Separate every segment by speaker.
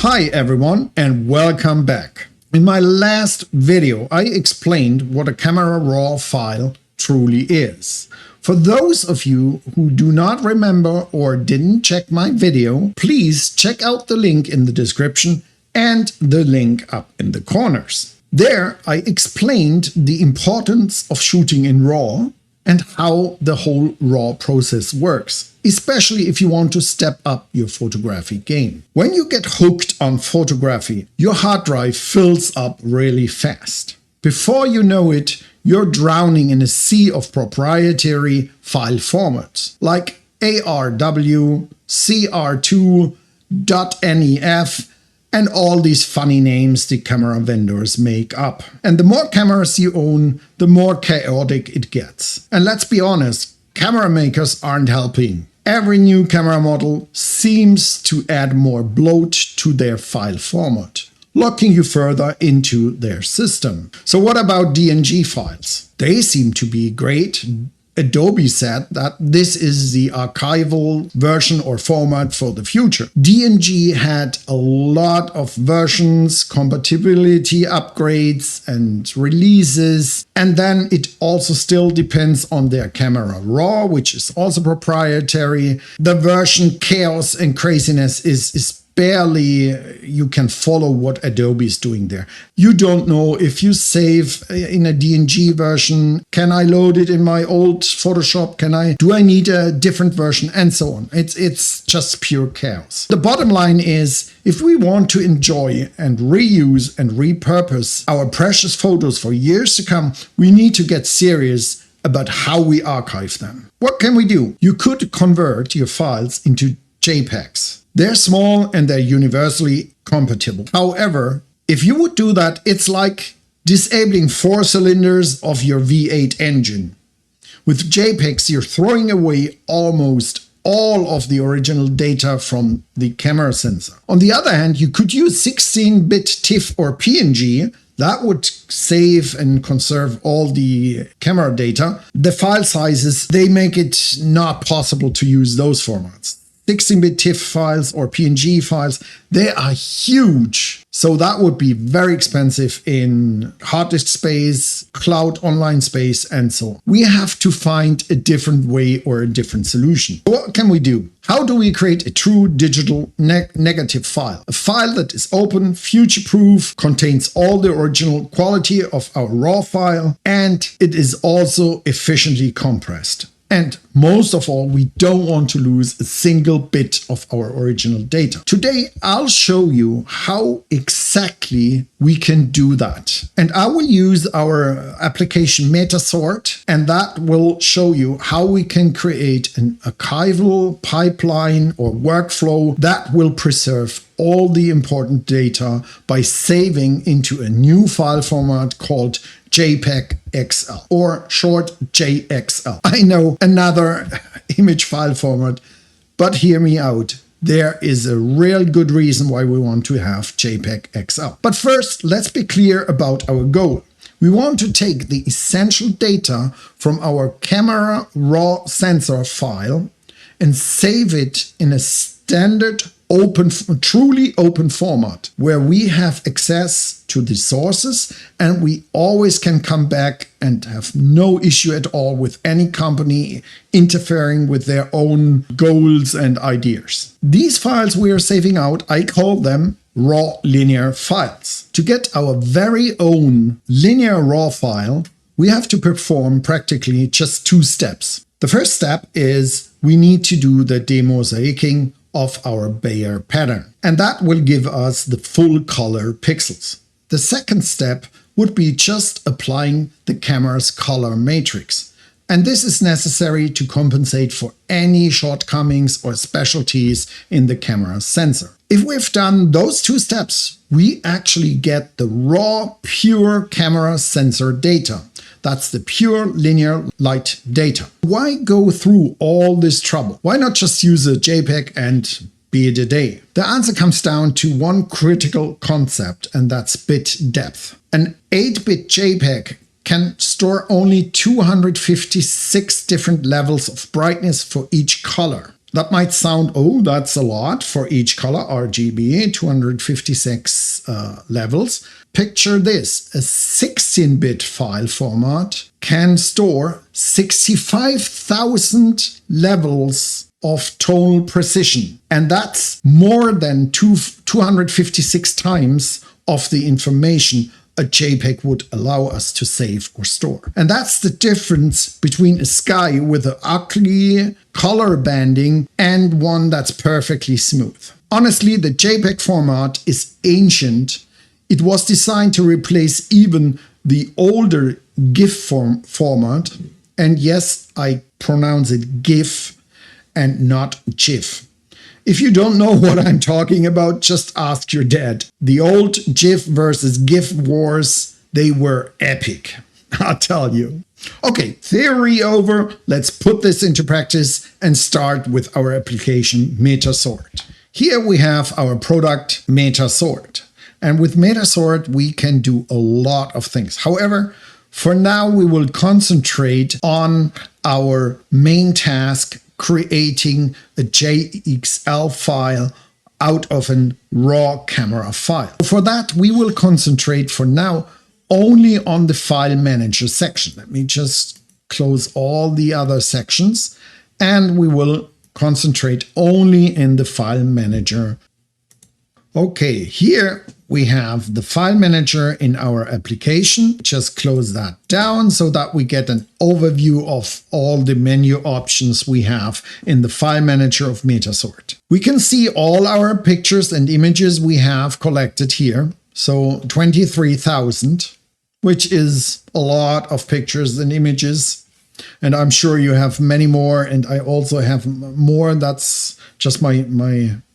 Speaker 1: Hi everyone and welcome back. In my last video, I explained what a camera RAW file truly is. For those of you who do not remember or didn't check my video, please check out the link in the description and the link up in the corners. There I explained the importance of shooting in RAW and how the whole RAW process works, especially if you want to step up your photography game. When you get hooked on photography, your hard drive fills up really fast. Before you know it, you're drowning in a sea of proprietary file formats like ARW, CR2, .NEF, and all these funny names the camera vendors make up. And the more cameras you own, the more chaotic it gets. And let's be honest, camera makers aren't helping. Every new camera model seems to add more bloat to their file format, locking you further into their system. So what about DNG files? They seem to be great. Adobe said that this is the archival version or format for the future. DNG had a lot of versions, compatibility upgrades and releases, and then it also still depends on their camera RAW, which is also proprietary. The version chaos and craziness is barely you can follow what Adobe is doing there. You don't know if you save in a DNG version, can I load it in my old Photoshop? Do I need a different version? And so on. It's just pure chaos. The bottom line is, if we want to enjoy and reuse and repurpose our precious photos for years to come, we need to get serious about how we archive them. What can we do? You could convert your files into JPEGs. They're small and they're universally compatible. However, if you would do that, it's like disabling 4 cylinders of your V8 engine. With JPEGs, you're throwing away almost all of the original data from the camera sensor. On the other hand, you could use 16-bit TIFF or PNG. That would save and conserve all the camera data. The file sizes, they make it not possible to use those formats. 16-bit TIFF files or PNG files, they are huge. So that would be very expensive in hard disk space, cloud online space, and so on. We have to find a different way or a different solution. What can we do? How do we create a true digital negative file? A file that is open, future-proof, contains all the original quality of our RAW file, and it is also efficiently compressed. And most of all, we don't want to lose a single bit of our original data. Today, I'll show you how exactly we can do that. And I will use our application metaSort, and that will show you how we can create an archival pipeline or workflow that will preserve all the important data by saving into a new file format called JPEG XL, or short JXL. I know, another image file format, but hear me out. There is a real good reason why we want to have JPEG XL. But first, let's be clear about our goal. We want to take the essential data from our camera RAW sensor file and save it in a standard truly open format where we have access to the sources and we always can come back and have no issue at all with any company interfering with their own goals and ideas. These files we are saving out, I call them raw linear files. To get our very own linear RAW file, we have to perform practically just 2 steps. The first step is we need to do the demosaicing of our Bayer pattern, and that will give us the full color pixels. The second step would be just applying the camera's color matrix, and this is necessary to compensate for any shortcomings or specialties in the camera sensor. If we've done those 2 steps, we actually get the raw, pure camera sensor data. That's the pure linear light data. Why go through all this trouble? Why not just use a JPEG and be it a day? The answer comes down to one critical concept, and that's bit depth. An 8-bit JPEG can store only 256 different levels of brightness for each color. That might sound, oh, that's a lot for each color, RGB, 256 levels. Picture this, a 16-bit file format can store 65,000 levels of tonal precision. And that's more than 256 times of the information a JPEG would allow us to save or store. And that's the difference between a sky with an ugly color banding and one that's perfectly smooth. Honestly, the JPEG format is ancient. It was designed to replace even the older GIF format. And yes, I pronounce it GIF and not GIF. If you don't know what I'm talking about, just ask your dad. The old GIF versus GIF wars, they were epic, I'll tell you. Okay, theory over. Let's put this into practice and start with our application metaSort. Here we have our product metaSort. And with metaSort, we can do a lot of things. However, for now, we will concentrate on our main task, creating a JXL file out of a raw camera file. For that, we will concentrate for now only on the file manager section. Let me just close all the other sections and we will concentrate only in the file manager. Okay, here we have the file manager in our application. Just close that down so that we get an overview of all the menu options we have in the file manager of metaSort. We can see all our pictures and images we have collected here. So 23,000, which is a lot of pictures and images. And I'm sure you have many more, and I also have more. That's just my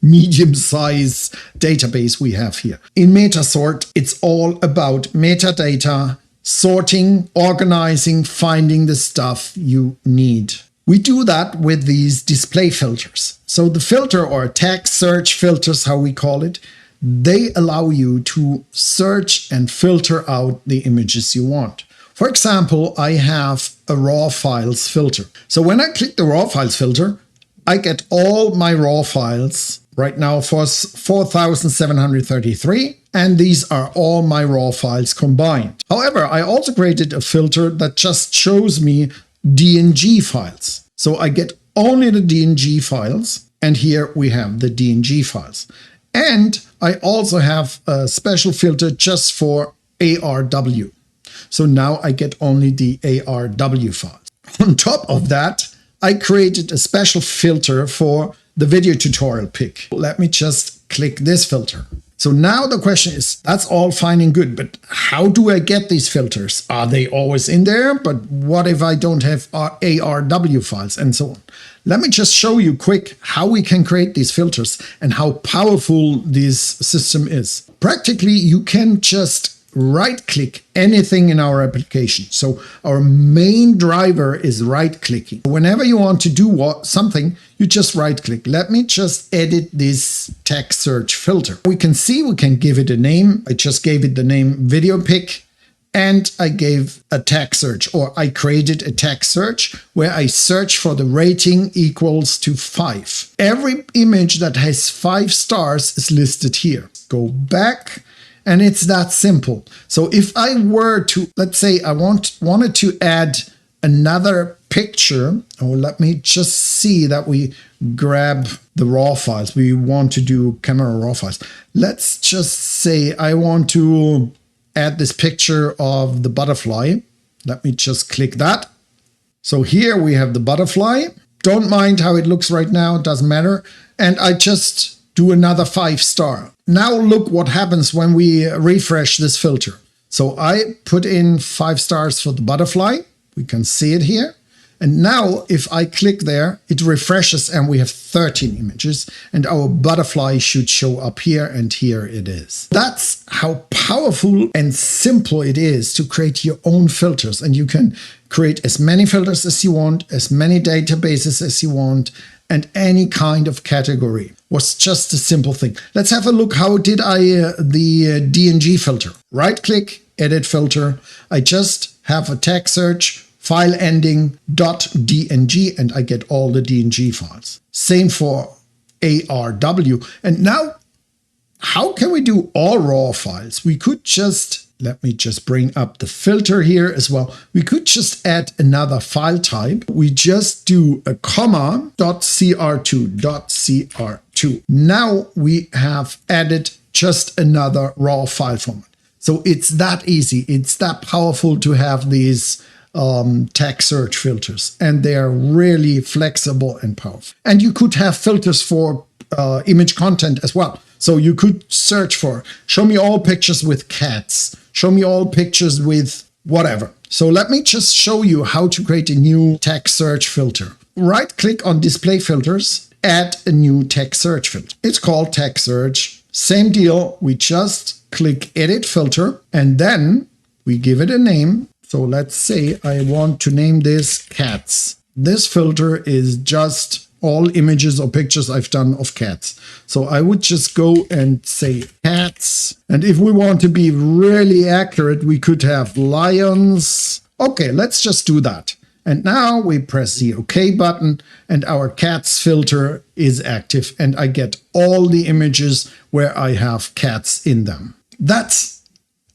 Speaker 1: medium-size database we have here. In metaSort, it's all about metadata, sorting, organizing, finding the stuff you need. We do that with these display filters. So the filter, or tag search filters, how we call it, they allow you to search and filter out the images you want. For example, I have a raw files filter. So when I click the raw files filter, I get all my raw files right now for 4,733, and these are all my raw files combined. However, I also created a filter that just shows me DNG files. So I get only the DNG files, and here we have the DNG files. And I also have a special filter just for ARW. So now I get only the ARW files. On top of that, I created a special filter for the video tutorial pic. Let me just click this filter. So now the question is, that's all fine and good, but how do I get these filters? Are they always in there? But what if I don't have ARW files and so on? Let me just show you quick how we can create these filters and how powerful this system is. Practically, you can just right-click anything in our application. So our main driver is right-clicking. Whenever you want to do something, you just right-click. Let me just edit this tag search filter. We can see we can give it a name. I just gave it the name video pic, and I gave a tag search, or I created a tag search where I search for the rating equals to 5. Every image that has 5 stars is listed here. Go back. And it's that simple. So if I were to, let's say I wanted to add another picture, or let me just see that we grab the raw files. We want to do camera raw files. Let's just say I want to add this picture of the butterfly. Let me just click that. So here we have the butterfly. Don't mind how it looks right now, it doesn't matter. And I just do another 5-star. Now look what happens when we refresh this filter. So I put in 5 stars for the butterfly. We can see it here. And now if I click there, it refreshes and we have 13 images, and our butterfly should show up here, and here it is. That's how powerful and simple it is to create your own filters. And you can create as many filters as you want, as many databases as you want, and any kind of category. Was just a simple thing. Let's have a look. How did I the DNG filter? Right click, edit filter. I just have a tag search file ending .dng, and I get all the DNG files. Same for ARW. And now, how can we do all RAW files? We could just, let me just bring up the filter here as well. We could just add another file type. We just do a comma .cr2. Now we have added just another RAW file format. So it's that easy. It's that powerful to have these tag search filters, and they are really flexible and powerful. And you could have filters for image content as well. So you could search for, show me all pictures with cats, show me all pictures with whatever. So let me just show you how to create a new tag search filter. Right click on display filters, add a new tag search filter. It's called tag search. Same deal. We just click edit filter and then we give it a name. So let's say I want to name this cats. This filter is just all images or pictures I've done of cats. So I would just go and say cats. And if we want to be really accurate, we could have lions. Okay, let's just do that. And now we press the OK button and our cats filter is active and I get all the images where I have cats in them. That's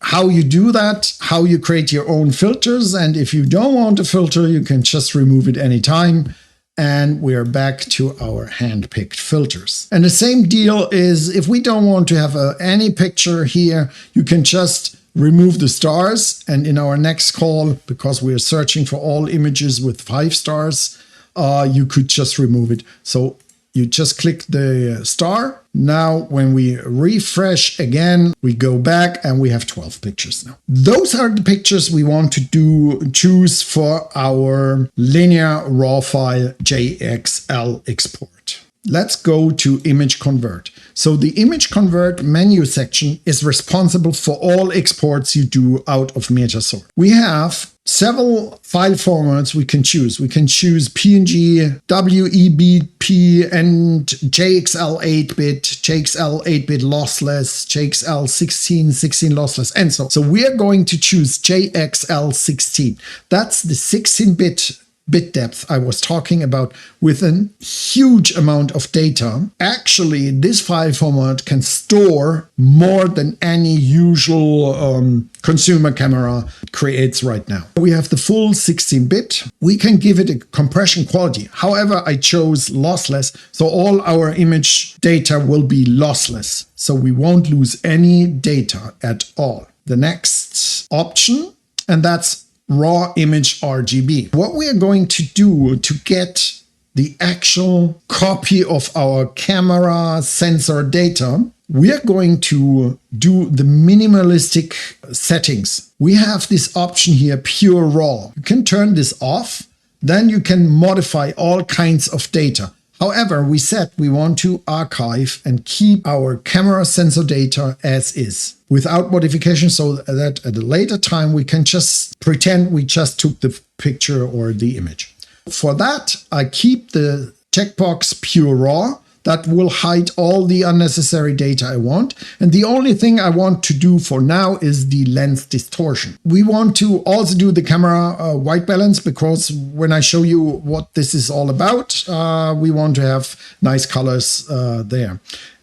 Speaker 1: how you do that, how you create your own filters. And if you don't want a filter, you can just remove it anytime. And we're back to our hand-picked filters. And the same deal is if we don't want to have any picture here, you can just remove the stars. And in our next call, because we're searching for all images with 5 stars, you could just remove it. So you just click the star. Now, when we refresh again, we go back and we have 12 pictures now. Those are the pictures we want to choose for our linear RAW file JXL export. Let's go to image convert. So the image convert menu section is responsible for all exports you do out of metaSort. We have several file formats we can choose. We can choose PNG, WEBP, and JXL 8-bit, JXL 8-bit lossless, JXL 16 lossless, and so on. So we are going to choose JXL 16. That's the 16-bit bit depth I was talking about with a huge amount of data. Actually, this file format can store more than any usual consumer camera creates right now. We have the full 16-bit. We can give it a compression quality. However, I chose lossless, so all our image data will be lossless. So we won't lose any data at all. The next option, and that's raw image RGB. What we are going to do to get the actual copy of our camera sensor data, we are going to do the minimalistic settings. We have this option here, pure raw. You can turn this off, then you can modify all kinds of data. However, we said we want to archive and keep our camera sensor data as is without modification, so that at a later time we can just pretend we just took the picture or the image. For that, I keep the checkbox pure raw. That will hide all the unnecessary data I want. And the only thing I want to do for now is the lens distortion. We want to also do the camera white balance, because when I show you what this is all about, we want to have nice colors there.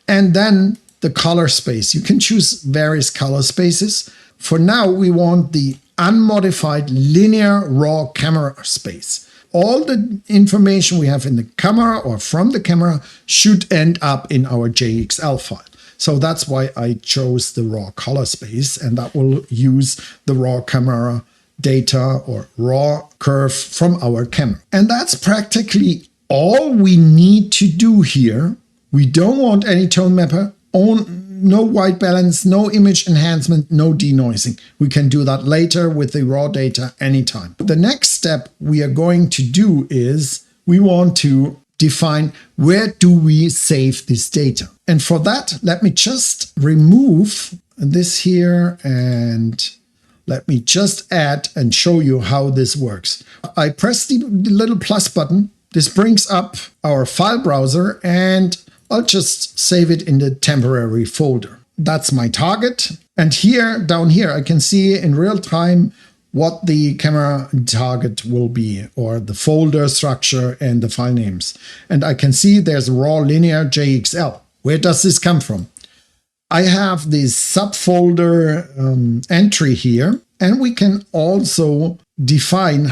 Speaker 1: And then the color space. You can choose various color spaces. For now, we want the unmodified linear raw camera space. All the information we have in the camera or from the camera should end up in our JXL file. So that's why I chose the raw color space, and that will use the raw camera data or raw curve from our camera. And that's practically all we need to do here. We don't want any tone mapper, no white balance, no image enhancement, no denoising. We can do that later with the raw data anytime. The next step we are going to do is we want to define where do we save this data. And for that, let me just remove this here and let me just add and show you how this works. I press the little plus button. This brings up our file browser and I'll just save it in the temporary folder. That's my target. And here, down here, I can see in real time what the camera target will be, or the folder structure and the file names. And I can see there's raw linear JXL. Where does this come from? I have this subfolder entry here, and we can also define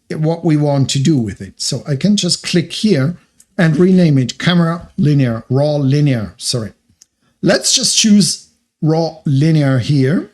Speaker 1: what we want to do with it. So I can just click here and rename it camera linear, raw linear, sorry. Let's just choose raw linear here.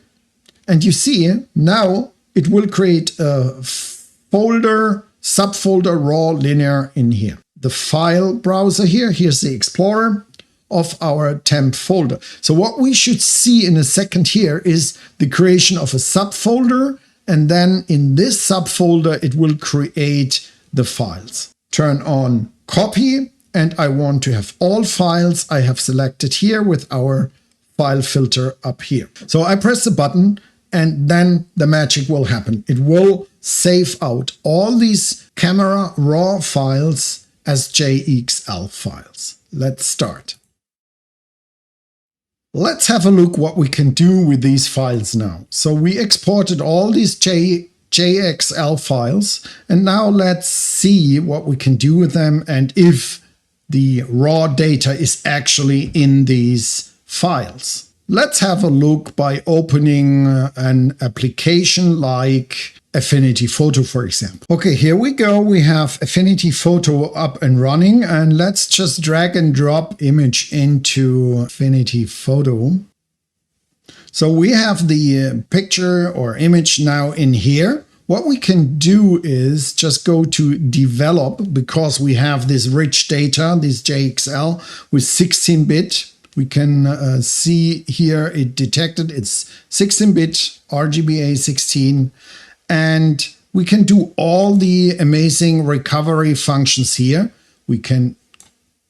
Speaker 1: And you see now it will create a folder, subfolder raw linear in here. The file browser here, here's the Explorer of our temp folder. So what we should see in a second here is the creation of a subfolder, and then in this subfolder it will create the files. Turn on copy, and I want to have all files I have selected here with our file filter up here. So I press the button, and then the magic will happen. It will save out all these camera raw files as JXL files. Let's start. Let's have a look what we can do with these files now. So we exported all these JXL files, and now let's see what we can do with them and if the raw data is actually in these files. Let's have a look by opening an application like Affinity Photo, for example. Okay, here we go. We have Affinity Photo up and running, and let's just drag and drop image into Affinity Photo. So we have the picture or image now in here. What we can do is just go to develop, because we have this rich data, this JXL with 16-bit. We can see here it detected it's 16-bit RGBA 16. And we can do all the amazing recovery functions here. We can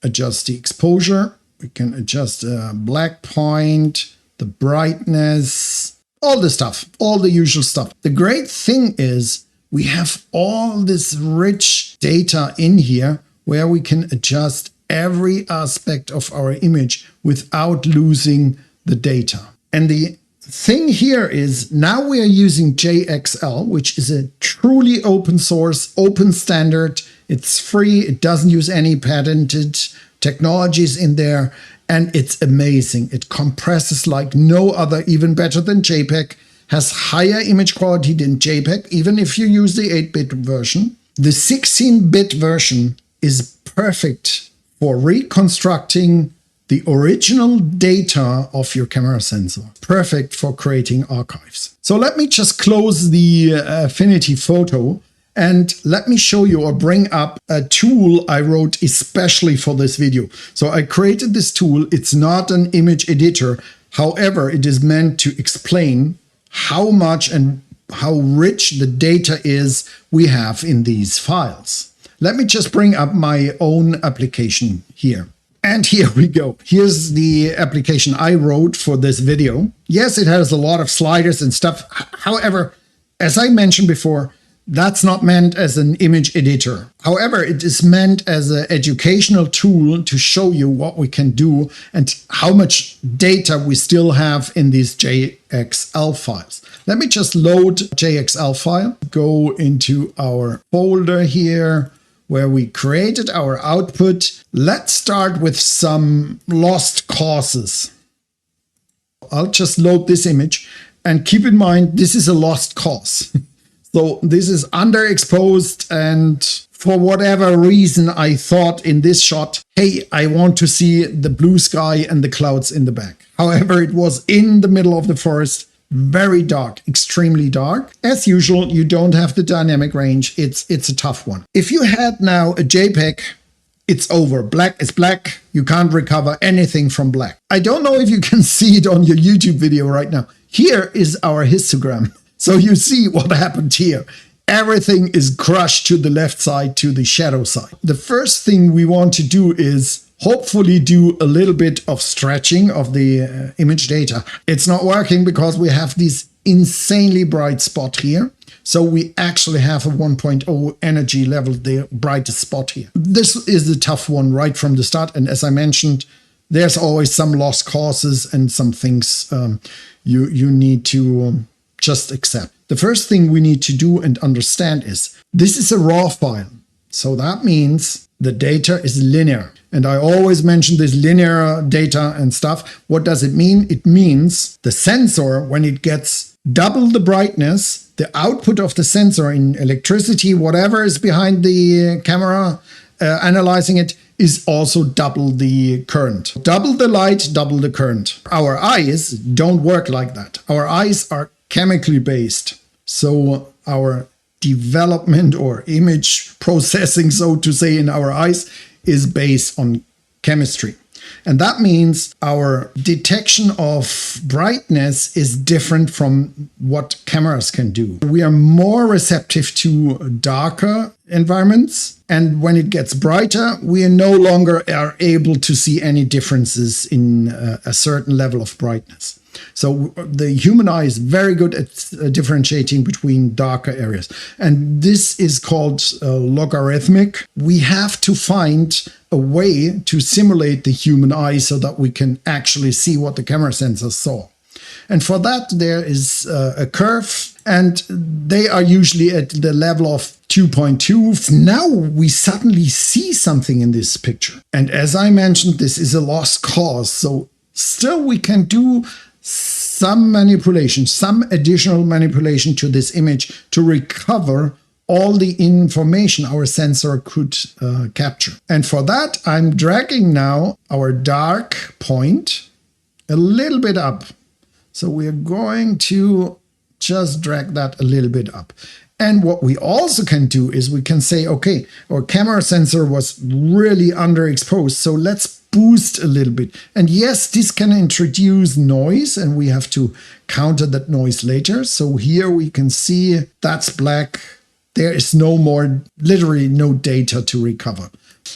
Speaker 1: adjust the exposure. We can adjust the black point, the brightness, all the stuff, all the usual stuff. The great thing is we have all this rich data in here where we can adjust every aspect of our image without losing the data. And the thing here is now we are using JXL, which is a truly open source, open standard. It's free. It doesn't use any patented technologies in there. And it's amazing. It compresses like no other, even better than JPEG, has higher image quality than JPEG, even if you use the 8-bit version. The 16-bit version is perfect for reconstructing the original data of your camera sensor. Perfect for creating archives. So let me just close the Affinity Photo and let me show you or bring up a tool I wrote especially for this video. So I created this tool. It's not an image editor. However, it is meant to explain how much and how rich the data is we have in these files. Let me just bring up my own application here. And here we go. Here's the application I wrote for this video. Yes, it has a lot of sliders and stuff. However, as I mentioned before, that's not meant as an image editor. However, it is meant as an educational tool to show you what we can do and how much data we still have in these JXL files. Let me just load JXL file, go into our folder here, where we created our output. Let's start with some lost causes. I'll just load this image and keep in mind, this is a lost cause. So this is underexposed, and for whatever reason, I thought in this shot, hey, I want to see the blue sky and the clouds in the back. However, it was in the middle of the forest, very dark, extremely dark. As usual, you don't have the dynamic range. It's a tough one. If you had now a JPEG, it's over. Black is black. You can't recover anything from black. I don't know if you can see it on your YouTube video right now. Here is our histogram. So you see what happened here. Everything is crushed to the left side, to the shadow side. The first thing we want to do is hopefully do a little bit of stretching of the image data. It's not working because we have this insanely bright spot here. So we actually have a 1.0 energy level, the brightest spot here. This is the tough one right from the start. And as I mentioned, there's always some lost causes and some things you need to just accept. the first thing we need to do and understand is this is a RAW file. So that means the data is linear. And I always mention this linear data and stuff. What does it mean? It means the sensor, when it gets double the brightness, the output of the sensor in electricity, whatever is behind the camera analyzing it, is also double the current. Double the light, double the current. Our eyes don't work like that. Our eyes are chemically based. So our development or image processing, so to say, in our eyes is based on chemistry. And that means our detection of brightness is different from what cameras can do. We are more receptive to darker environments. And when it gets brighter, we no longer are able to see any differences in a certain level of brightness. So the human eye is very good at differentiating between darker areas. And this is called logarithmic. We have to find a way to simulate the human eye so that we can actually see what the camera sensor saw. And for that, there is a curve, and they are usually at the level of 2.2. Now we suddenly see something in this picture. And as I mentioned, this is a lost cause. So still we can do some manipulation, some additional manipulation to this image to recover all the information our sensor could capture. And for that, I'm dragging now our dark point a little bit up. So we're going to just drag that a little bit up. And what we also can do is we can say, okay, our camera sensor was really underexposed, so let's boost a little bit. And yes, this can introduce noise, and we have to counter that noise later. So here we can see that's black. There is no more, literally no data to recover.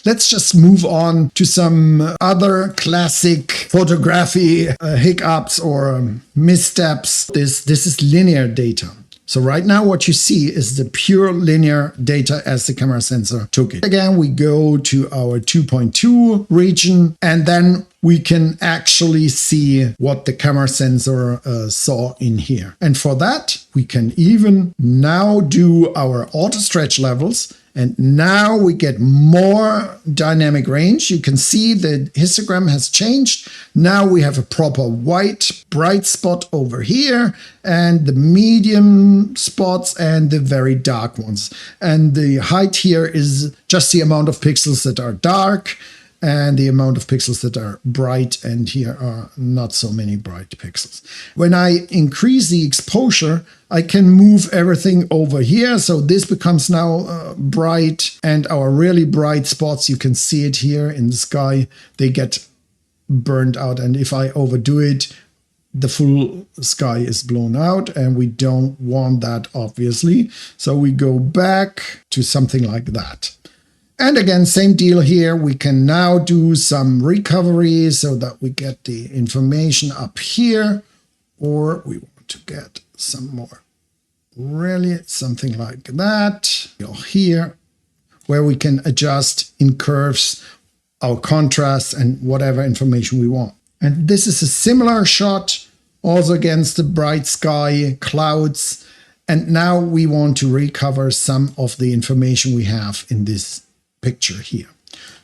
Speaker 1: Let's just move on to some other classic photography hiccups or missteps. This is linear data. So right now what you see is the pure linear data as the camera sensor took it. Again, we go to our 2.2 region, and then we can actually see what the camera sensor saw in here. And for that, we can even now do our auto stretch levels. And now we get more dynamic range. You can see the histogram has changed. Now we have a proper white bright spot over here, and the medium spots and the very dark ones. And the height here is just the amount of pixels that are dark and the amount of pixels that are bright, and here are not so many bright pixels. When I increase the exposure, I can move everything over here, so this becomes now bright, and our really bright spots, you can see it here in the sky, they get burned out, and if I overdo it, the full sky is blown out, and we don't want that, obviously. So we go back to something like that. And again, same deal here. We can now do some recovery so that we get the information up here, or we want to get some more. Really, something like that. Here, where we can adjust in curves our contrast and whatever information we want. And this is a similar shot, also against the bright sky, clouds. And now we want to recover some of the information we have in this picture here.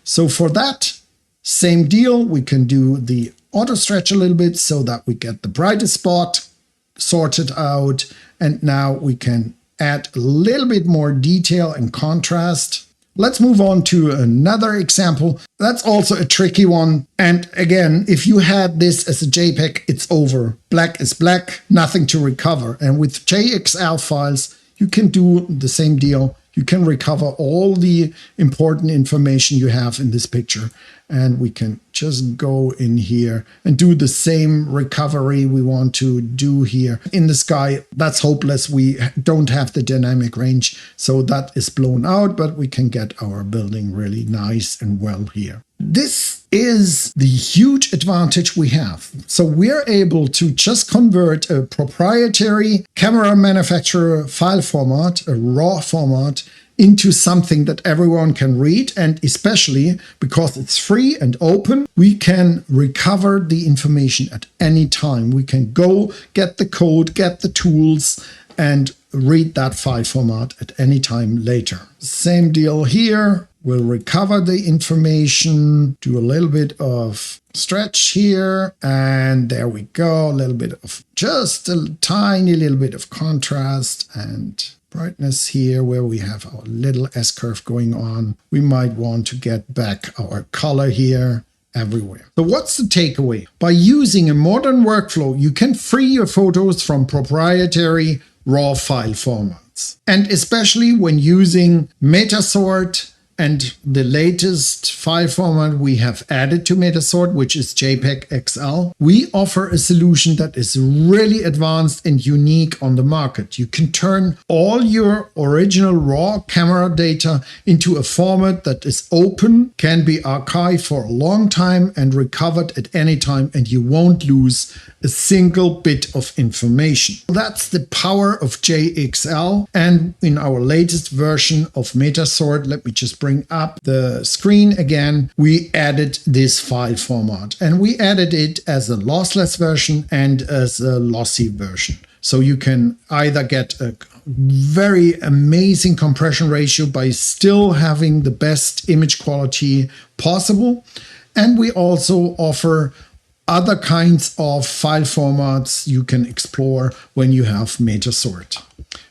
Speaker 1: So for that, same deal, we can do the auto stretch a little bit so that we get the brightest spot sorted out, and now we can add a little bit more detail and contrast. Let's move on to another example. That's also a tricky one. And again, if you had this as a JPEG, it's over. Black is black, nothing to recover. And with JXL files, you can do the same deal. You can recover all the important information you have in this picture, and we can just go in here and do the same recovery we want to do here. In the sky, that's hopeless. We don't have the dynamic range, so that is blown out, but we can get our building really nice and well here. This is the huge advantage we have. So we're able to just convert a proprietary camera manufacturer file format, a RAW format, into something that everyone can read. And especially because it's free and open, we can recover the information at any time. We can go get the code, get the tools, and read that file format at any time later. Same deal here. We'll recover the information, do a little bit of stretch here, and there we go. A little bit of just a tiny little bit of contrast and brightness here where we have our little S-curve going on. We might want to get back our color here everywhere. So what's the takeaway? By using a modern workflow, you can free your photos from proprietary RAW file formats. And especially when using metaSort and the latest file format we have added to metaSort, which is JPEG XL, we offer a solution that is really advanced and unique on the market. You can turn all your original RAW camera data into a format that is open, can be archived for a long time and recovered at any time, and you won't lose a single bit of information. That's the power of JXL. And in our latest version of metaSort, let me just bring up the screen again, we added this file format, and we added it as a lossless version and as a lossy version. So you can either get a very amazing compression ratio by still having the best image quality possible. And we also offer other kinds of file formats you can explore when you have metaSort.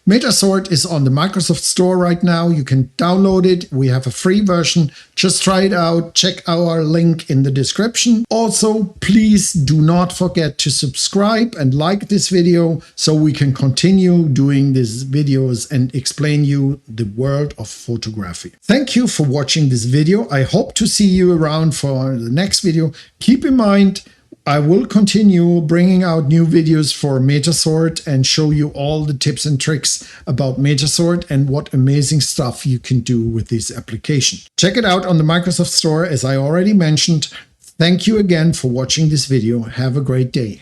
Speaker 1: metaSort is on the Microsoft Store right now. You can download it. We have a free version. Just try it out. Check our link in the description. Also, please do not forget to subscribe and like this video so we can continue doing these videos and explain you the world of photography. Thank you for watching this video. I hope to see you around for the next video. Keep in mind, I will continue bringing out new videos for metaSort and show you all the tips and tricks about metaSort and what amazing stuff you can do with this application. Check it out on the Microsoft Store, as I already mentioned. Thank you again for watching this video. Have a great day.